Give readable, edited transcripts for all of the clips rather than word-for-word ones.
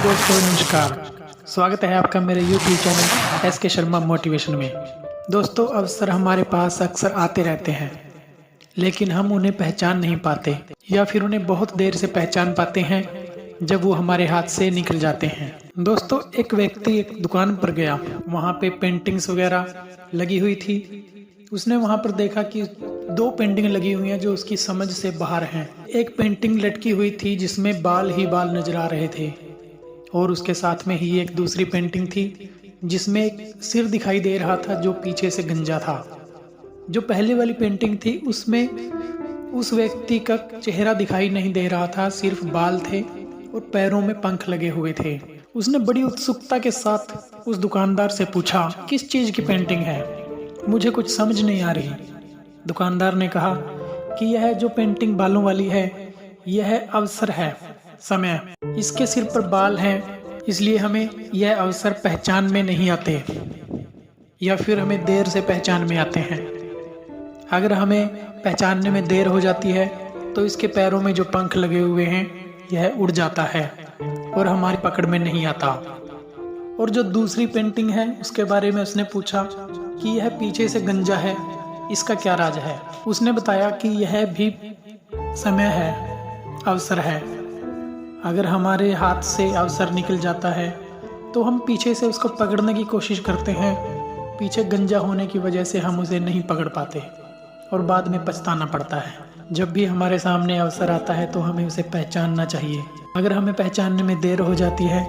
दोस्तों नमस्कार। स्वागत है आपका मेरे YouTube channel SK Sharma motivation में। दोस्तों अवसर हमारे पास अक्सर आते रहते हैं, लेकिन हम उन्हें पहचान नहीं पाते या फिर उन्हें बहुत देर से पहचान पाते हैं जब वो हमारे हाथ से निकल जाते हैं। दोस्तों एक व्यक्ति एक दुकान पर गया, वहाँ पे पेंटिंग्स वगैरह लगी हुई थी। उसने वहाँ पर देखा कि दो पेंटिंग लगी हुई हैं जो उसकी समझ से बाहर हैं। एक पेंटिंग लटकी हुई थी जिसमें बाल ही बाल नजर आ रहे थे, और उसके साथ में ही एक दूसरी पेंटिंग थी जिसमें एक सिर दिखाई दे रहा था जो पीछे से गंजा था। जो पहले वाली पेंटिंग थी उसमें उस व्यक्ति का चेहरा दिखाई नहीं दे रहा था, सिर्फ बाल थे और पैरों में पंख लगे हुए थे। उसने बड़ी उत्सुकता के साथ उस दुकानदार से पूछा, किस चीज की पेंटिंग है, मुझे कुछ समझ नहीं आ रही। दुकानदार ने कहा कि यह जो पेंटिंग बालों वाली है यह अवसर है, समय। इसके सिर पर बाल हैं, इसलिए हमें यह अवसर पहचान में नहीं आते या फिर हमें देर से पहचान में आते हैं। अगर हमें पहचानने में देर हो जाती है तो इसके पैरों में जो पंख लगे हुए हैं यह उड़ जाता है और हमारी पकड़ में नहीं आता। और जो दूसरी पेंटिंग है उसके बारे में उसने पूछा कि यह पीछे से गंजा है, इसका क्या राज है। उसने बताया कि यह भी समय है, अवसर है। अगर हमारे हाथ से अवसर निकल जाता है तो हम पीछे से उसको पकड़ने की कोशिश करते हैं। पीछे गंजा होने की वजह से हम उसे नहीं पकड़ पाते और बाद में पछताना पड़ता है। जब भी हमारे सामने अवसर आता है तो हमें उसे पहचानना चाहिए। अगर हमें पहचानने में देर हो जाती है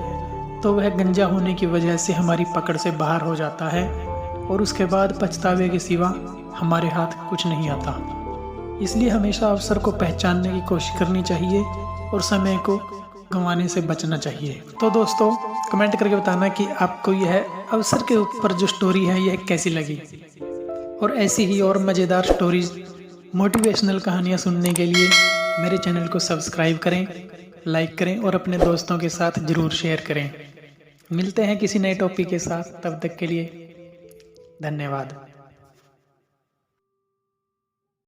तो वह गंजा होने की वजह से हमारी पकड़ से बाहर हो जाता है और उसके बाद पछतावे के सिवा हमारे हाथ कुछ नहीं आता। इसलिए हमेशा अवसर को पहचानने की कोशिश करनी चाहिए और समय को गंवाने से बचना चाहिए। तो दोस्तों कमेंट करके बताना कि आपको यह अवसर के ऊपर जो स्टोरी है यह कैसी लगी, और ऐसी ही और मज़ेदार स्टोरीज, मोटिवेशनल कहानियाँ सुनने के लिए मेरे चैनल को सब्सक्राइब करें, लाइक करें और अपने दोस्तों के साथ ज़रूर शेयर करें। मिलते हैं किसी नए टॉपिक के साथ, तब तक के लिए धन्यवाद।